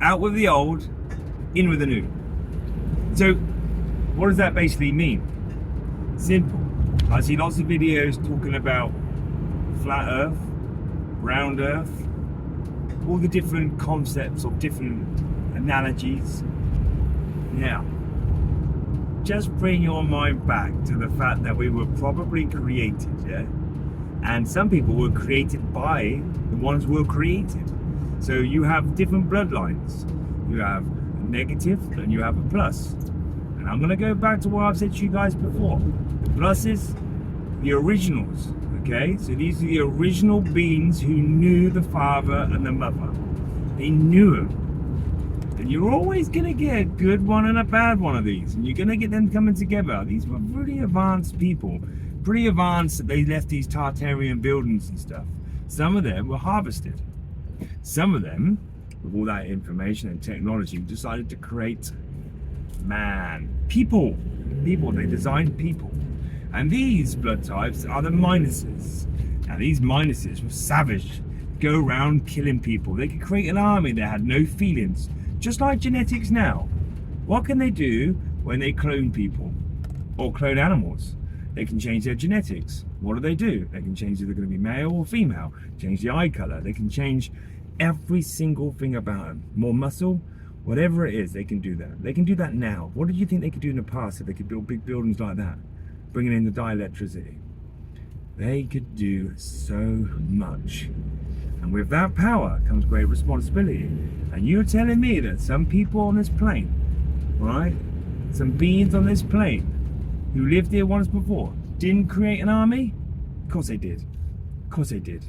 Out with the old, in with the new. So what does that basically mean? Simple. I see lots of videos talking about flat earth, round earth, all the different concepts of different analogies. Now, just bring your mind back to the fact that we were probably created, yeah? And some people were created by the ones who were created. So you have different bloodlines. You have a negative and you have a plus. And I'm gonna go back to what I've said to you guys before. The pluses, the originals, okay? So these are the original beings who knew the father and the mother. They knew them. And you're always gonna get a good one and a bad one of these. And you're gonna get them coming together. These were really advanced people. Pretty advanced that they left these Tartarian buildings and stuff. Some of them were harvested. Some of them, with all that information and technology, decided to create man. People. They designed people. And these blood types are the minuses. Now these minuses were savage. Go around killing people. They could create an army that had no feelings. Just like genetics now. What can they do when they clone people? Or clone animals? They can change their genetics. What do? They can change if they're going to be male or female. Change the eye color. They can change every single thing about them. More muscle, whatever it is, they can do that. They can do that now. What did you think they could do in the past if they could build big buildings like that? Bringing in the dielectricity. They could do so much. And with that power comes great responsibility. And you're telling me that some people on this plane, right? Some beings on this plane who lived here once before didn't create an army? Of course they did. Of course they did.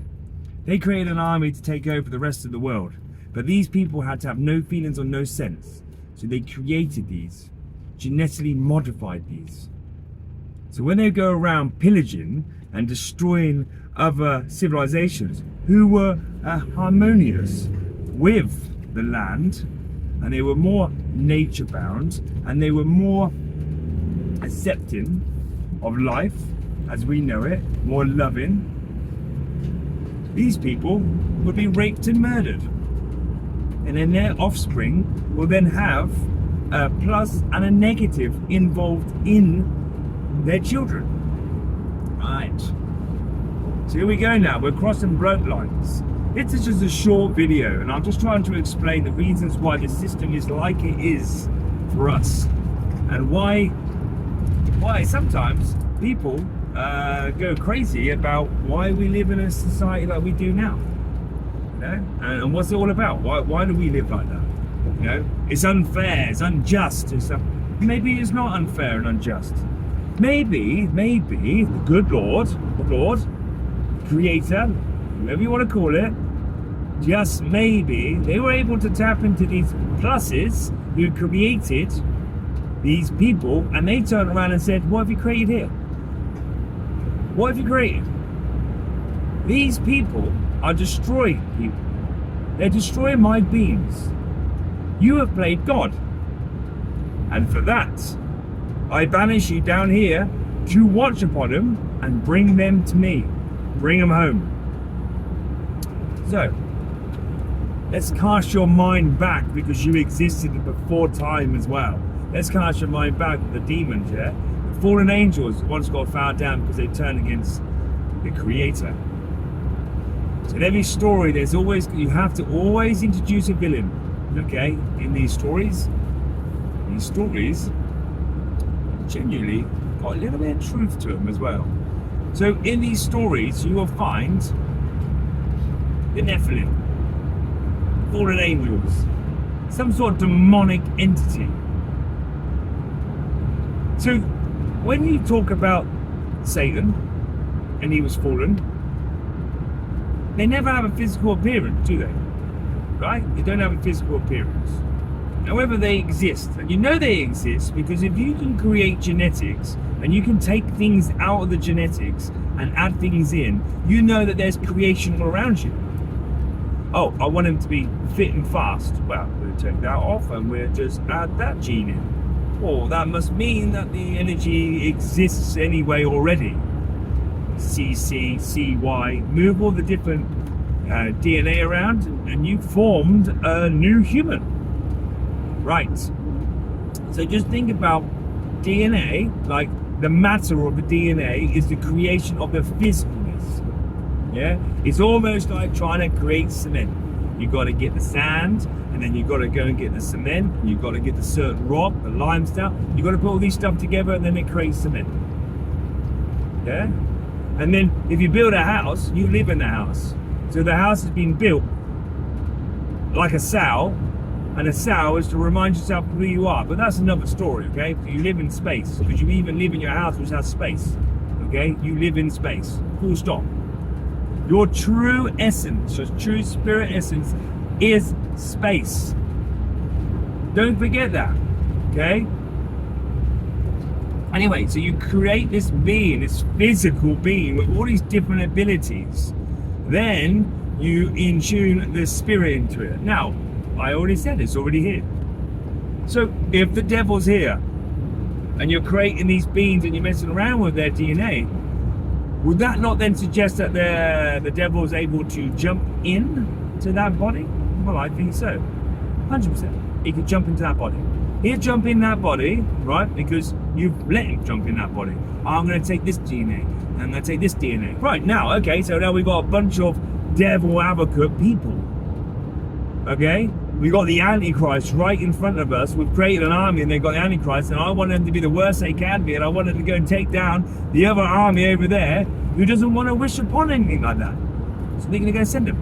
They created an army to take over the rest of the world. But these people had to have no feelings or no sense. So they created these, genetically modified these. So when they go around pillaging and destroying other civilizations who were harmonious with the land, and they were more nature bound, and they were more accepting of life as we know it, more loving, these people would be raped and murdered. And then their offspring will then have a plus and a negative involved in their children. Right. So here we go now, we're crossing bloodlines. This is just a short video and I'm just trying to explain the reasons why the system is like it is for us. And why sometimes people go crazy about why we live in a society like we do now. You know? And what's it all about? Why do we live like that? You know, it's unfair, it's unjust. Maybe it's not unfair and unjust. Maybe the good Lord, Creator, whoever you want to call it, just maybe they were able to tap into these pluses who created these people, and they turned around and said, what have you created here? What have you created? These people are destroying people. They're destroying my beings. You have played God. And for that, I banish you down here to watch upon them and bring them to me. Bring them home. So, let's cast your mind back because you existed before time as well. Let's cast your mind back to the demons, yeah? The fallen angels once got found down because they turned against the Creator. So in every story, you have to always introduce a villain, okay? In these stories genuinely got a little bit of truth to them as well. So in these stories, you will find the Nephilim, fallen angels, some sort of demonic entity. So when you talk about Satan and he was fallen, they never have a physical appearance, do they? Right? They don't have a physical appearance. However, they exist, and you know they exist because if you can create genetics and you can take things out of the genetics and add things in, you know that there's creation all around you. Oh, I want him to be fit and fast. Well, we'll take that off and we'll just add that gene in. Oh, that must mean that the energy exists anyway already. CC, CY, move all the different DNA around and you formed a new human. Right. So just think about DNA, like the matter of the DNA is the creation of the physicalness. Yeah? It's almost like trying to create cement. You got to get the sand, and then you got to go and get the cement. You got to get the certain rock, the limestone. You got to put all these stuff together, and then it creates cement. Yeah? And then if you build a house, you live in the house. So the house has been built like a cell, and a cell is to remind yourself of who you are. But that's another story, okay? You live in space, because you even live in your house which has space. Okay? You live in space. Full stop. Your true essence, your true spirit essence is space. Don't forget that. Okay? Anyway, so you create this being, this physical being with all these different abilities. Then you in-tune the spirit into it. Now, I already said it's already here. So if the devil's here and you're creating these beings and you're messing around with their DNA, would that not then suggest that the devil is able to jump in to that body? Well, I think so. 100%. He could jump into that body. He'll jump in that body, right? Because you've let him jump in that body. I'm going to take this DNA. I'm going to take this DNA. Right, now, okay, so now we've got a bunch of devil advocate people. Okay? We got the Antichrist right in front of us. We've created an army and they've got the Antichrist, and I want them to be the worst they can be, and I want them to go and take down the other army over there who doesn't want to wish upon anything like that. So they're going to go send them.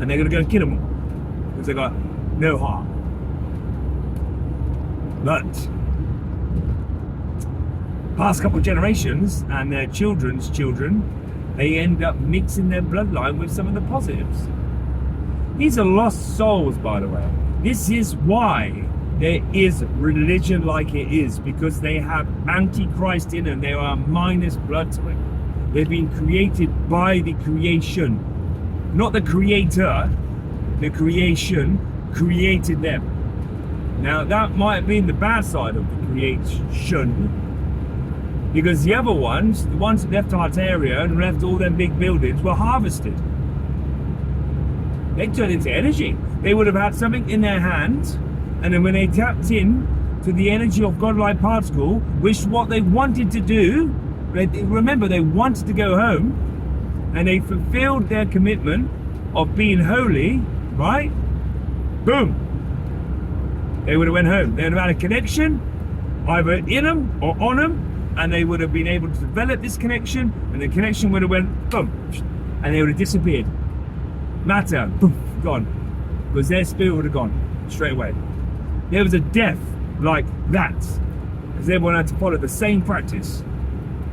And they're going to go and kill them all. Because they've got no heart. But past couple of generations and their children's children, they end up mixing their bloodline with some of the positives. These are lost souls, by the way. This is why there is religion like it is, because they have Antichrist in them. They are minus blood to it. They've been created by the creation, not the creator. The creation created them. Now that might have been the bad side of the creation, because the other ones, the ones that left Tartaria and left all them big buildings, were harvested. They turned into energy. They would have had something in their hand, and then when they tapped in to the energy of godlike particle, which what they wanted to do, remember they wanted to go home, and they fulfilled their commitment of being holy, right? Boom. They would have went home. They would have had a connection, either in them or on them, and they would have been able to develop this connection, and the connection would have went boom, and they would have disappeared. Matter, poof, gone. Because their spirit would have gone straight away. There was a death like that, because everyone had to follow the same practice.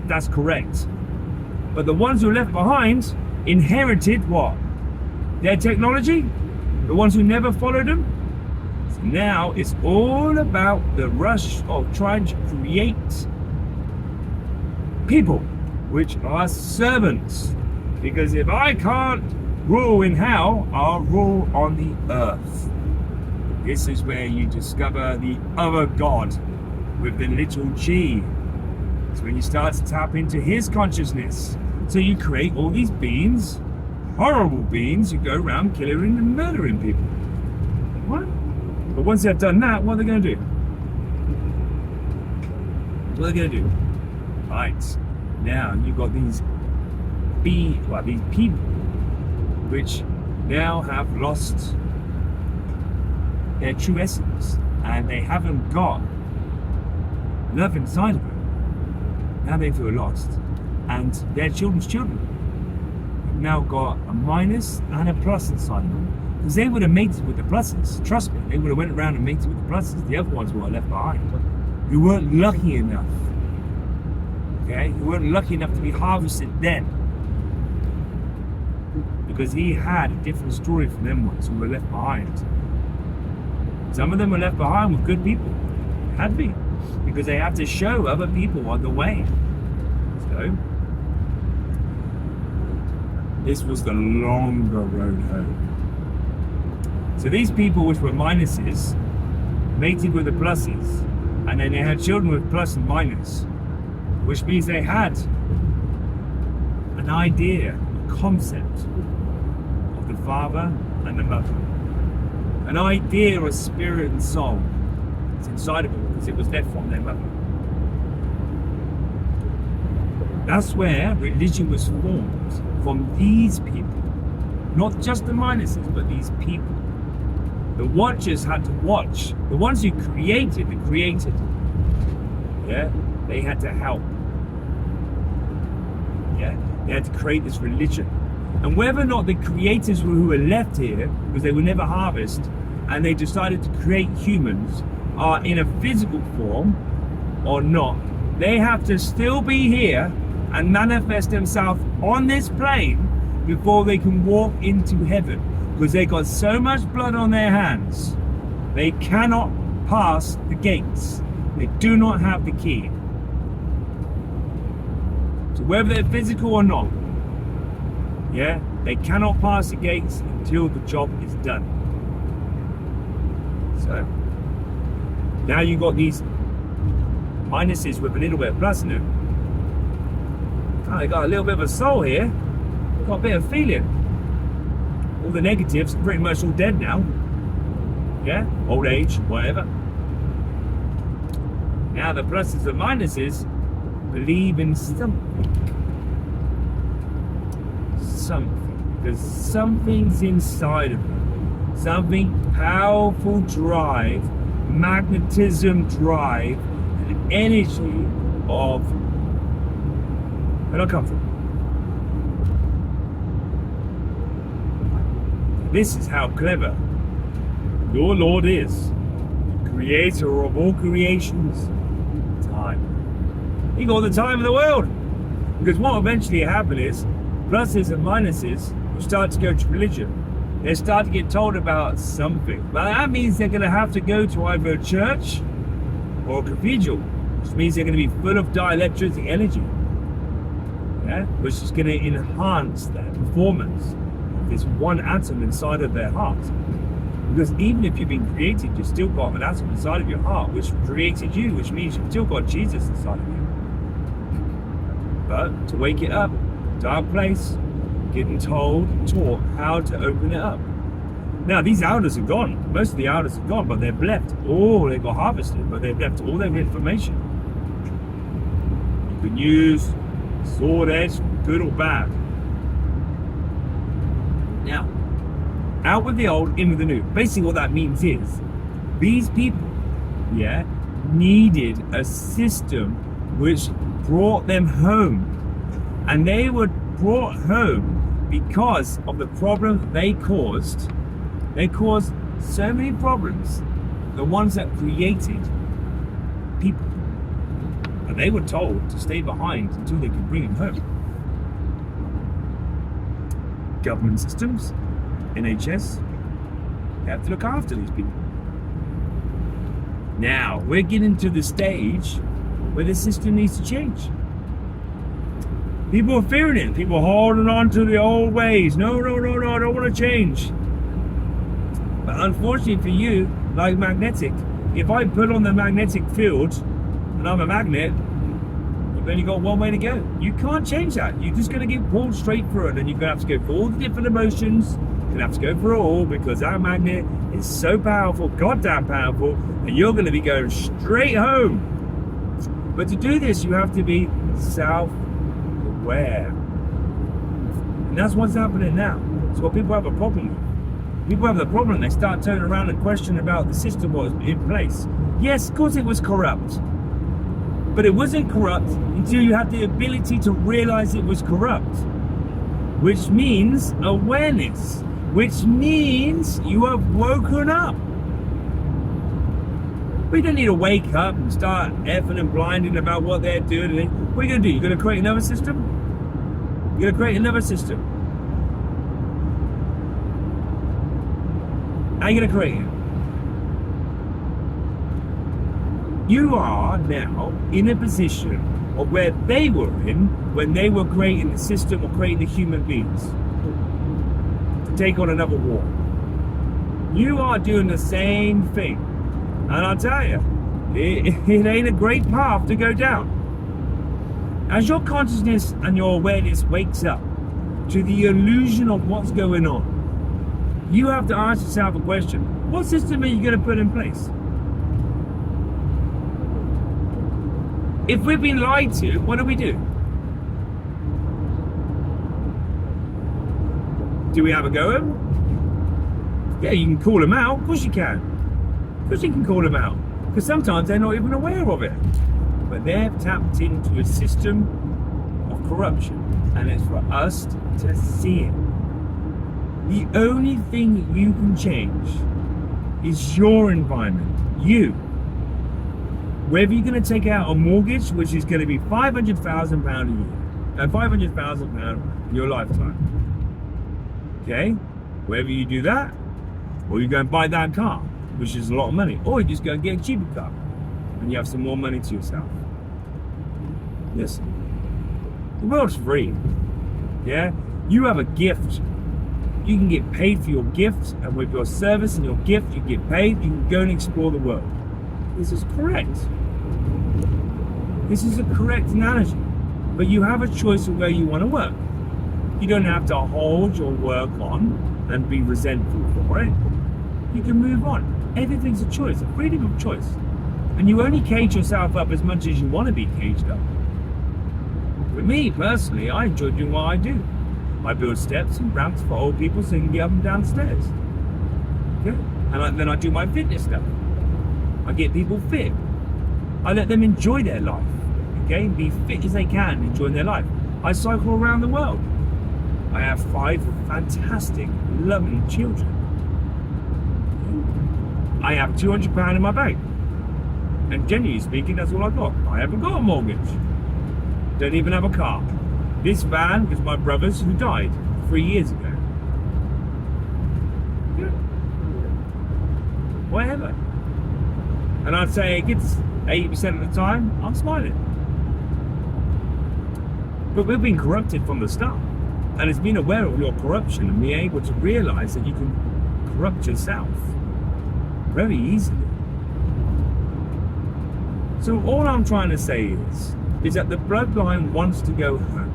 That's correct. But the ones who left behind inherited what? Their technology? The ones who never followed them? So now it's all about the rush of trying to create people which are servants. Because if I can't rule in hell, I'll rule on the earth. This is where you discover the other God with the little g. It's when you start to tap into his consciousness. So you create all these beings, horrible beings, who go around killing and murdering people. What? But once they've done that, what are they going to do? What are they going to do? Right. Now you've got these people which now have lost their true essence, and they haven't got love inside of them. Now they feel lost, and their children's children have now got a minus and a plus inside of them, because they would have mated with the pluses. Trust me, they would have went around and mated with the pluses. The other ones were left behind, who weren't lucky enough. Okay, who weren't lucky enough to be harvested then. Because he had a different story from them ones who were left behind. Some of them were left behind with good people. Had been. Because they had to show other people on the way. So, this was the longer road home. So these people which were minuses mated with the pluses, and then they had children with plus and minus, which means they had an idea, a concept of the father and the mother. an idea, a spirit and soul. It's inside of them because it was left from their mother. That's where religion was formed, from these people. Not just the minuses, but these people. The watchers had to watch. The ones who created the created. Yeah, they had to help. Yeah, they had to create this religion. And whether or not the creators who were left here, because they would never harvest, and they decided to create humans, are in a physical form or not, they have to still be here and manifest themselves on this plane before they can walk into heaven, because they got so much blood on their hands, they cannot pass the gates. They do not have the key. So whether they're physical or not, yeah, they cannot pass the gates until the job is done. So now you got these minuses with a little bit of plus in them. Oh, they got a little bit of a soul here. Got a bit of feeling. All the negatives are pretty much all dead now. Yeah, old age, whatever. Now the pluses and minuses believe in something. Something. There's something's inside of them. Something powerful drive, magnetism drive, and energy of where do I come from? This is how clever your Lord is, creator of all creations. Time. He got all the time in the world. Because what eventually happened is, pluses and minuses will start to go to religion. They start to get told about something. But that means they're going to have to go to either a church or a cathedral, which means they're going to be full of dielectric energy. Yeah? Which is going to enhance their performance of this one atom inside of their heart. Because even if you've been created, you've still got an atom inside of your heart which created you, which means you've still got Jesus inside of you. But to wake it up, dark place, getting told, taught how to open it up. Now these elders are gone. Most of the elders are gone, but they've left. Oh, they got harvested, but they've left all their information. You can use sword edge, good or bad. Now, out with the old, in with the new. Basically what that means is, these people, yeah, needed a system which brought them home. And they were brought home because of the problem they caused. They caused so many problems, the ones that created people. And they were told to stay behind until they could bring them home. Government systems, NHS, they have to look after these people. Now, we're getting to the stage where the system needs to change. People are fearing it. People are holding on to the old ways. No, I don't want to change. But unfortunately for you, like magnetic, if I put on the magnetic field and I'm a magnet, you've only got one way to go. You can't change that. You're just going to get pulled straight through it, and you're going to have to go through all the different emotions. You're going to have to go through it all, because that magnet is so powerful, goddamn powerful, and you're going to be going straight home. But to do this, you have to be self-aware. And that's what's happening now. It's what people have a problem with. People have the problem, they start turning around and question about the system was in place. Yes, of course it was corrupt. But it wasn't corrupt until you had the ability to realize it was corrupt. Which means awareness. Which means you have woken up. We don't need to wake up and start effing and blinding about what they're doing. What are you going to do? You're going to create another system? You're going to create another system. How are you going to create it? You are now in a position of where they were in when they were creating the system or creating the human beings to take on another war. You are doing the same thing. And I'll tell you, it ain't a great path to go down. As your consciousness and your awareness wakes up to the illusion of what's going on, you have to ask yourself a question. What system are you going to put in place? If we've been lied to, what do we do? Do we have a go at them? Yeah, you can call them out. Of course you can. Of course you can call them out. Because sometimes they're not even aware of it. But they've tapped into a system of corruption. And it's for us to see it. The only thing you can change is your environment. You. Whether you're going to take out a mortgage, which is going to be £500,000 a year, and £500,000 in your lifetime. Okay? Whether you do that, or you go and buy that car, which is a lot of money, or you just go and get a cheaper car, and you have some more money to yourself. Listen, the world's free. Yeah? You have a gift. You can get paid for your gift, and with your service and your gift, you get paid. You can go and explore the world. This is correct. This is a correct analogy. But you have a choice of where you want to work. You don't have to hold your work on and be resentful for it. You can move on. Everything's a choice, a freedom of choice. And you only cage yourself up as much as you want to be caged up. For me, personally, I enjoy doing what I do. I build steps and ramps for old people so they can get up and down stairs. Okay? And then I do my fitness stuff. I get people fit. I let them enjoy their life. Okay? Be fit as they can, enjoying their life. I cycle around the world. I have 5 fantastic, lovely children. I have £200 in my bank. And genuinely speaking, that's all I've got. I haven't got a mortgage. Don't even have a car. This van was my brother's who died 3 years ago. Yeah. Whatever. And I'd say it gets 80% of the time, I'm smiling. But we've been corrupted from the start. And it's being aware of your corruption and being able to realize that you can corrupt yourself very easily. So all I'm trying to say is that the bloodline wants to go home.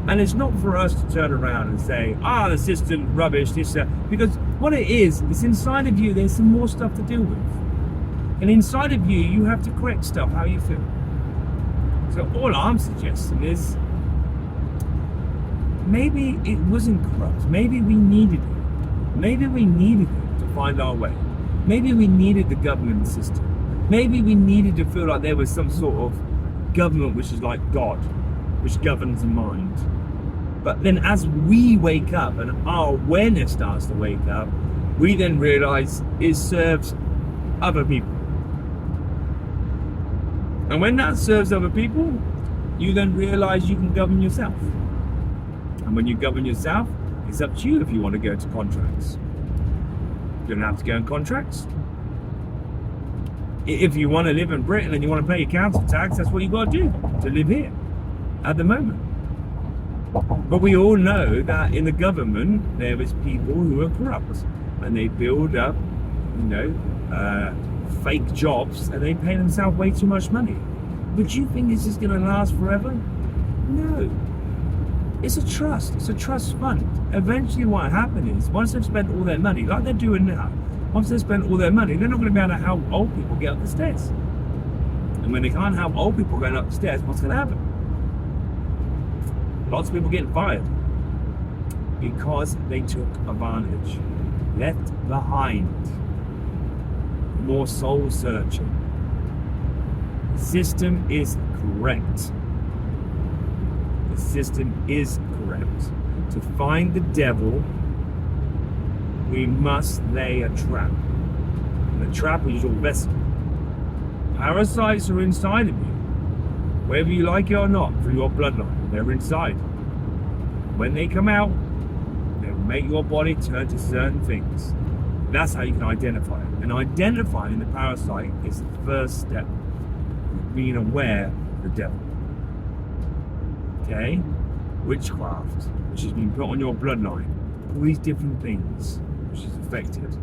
And it's not for us to turn around and say, the system's rubbish, because what it is inside of you, there's some more stuff to deal with. And inside of you, you have to correct stuff, how you feel. So all I'm suggesting is, maybe it wasn't corrupt. Maybe we needed it. Maybe we needed it to find our way. Maybe we needed the government system. Maybe we needed to feel like there was some sort of government which is like God, which governs the mind. But then as we wake up and our awareness starts to wake up, we then realize it serves other people. And when that serves other people, you then realize you can govern yourself. And when you govern yourself, it's up to you if you want to go into contracts. You don't have to go in contracts. If you want to live in Britain and you want to pay your council tax, that's what you got to do to live here at the moment. But we all know that in the government, there is people who are corrupt and they build up, fake jobs and they pay themselves way too much money. But you think this is going to last forever? No. It's a trust. It's a trust fund. Eventually what happens is, once they've spent all their money, like they're doing now, once they've spent all their money, they're not going to be able to help old people get up the stairs. And when they can't help old people going up the stairs, what's going to happen? Lots of people getting fired because they took advantage, left behind, more soul searching. The system is correct. The system is correct. To find the devil, we must lay a trap. And the trap is your vessel. Parasites are inside of you, whether you like it or not, through your bloodline. They're inside. When they come out, they'll make your body turn to certain things. That's how you can identify it. And identifying the parasite is the first step of being aware of the devil. Okay? Witchcraft, which has been put on your bloodline. All these different things which is affected.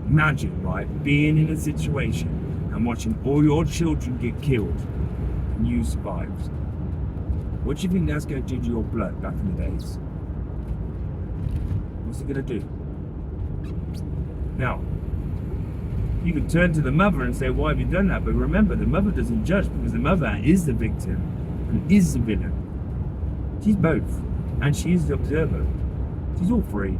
Imagine, right, being in a situation and watching all your children get killed and you survived. What do you think that's going to do to your blood back in the days? What's it going to do? Now, you could turn to the mother and say, why have you done that? But remember, the mother doesn't judge because the mother is the victim and is the villain. She's both. And she is the observer. She's all three.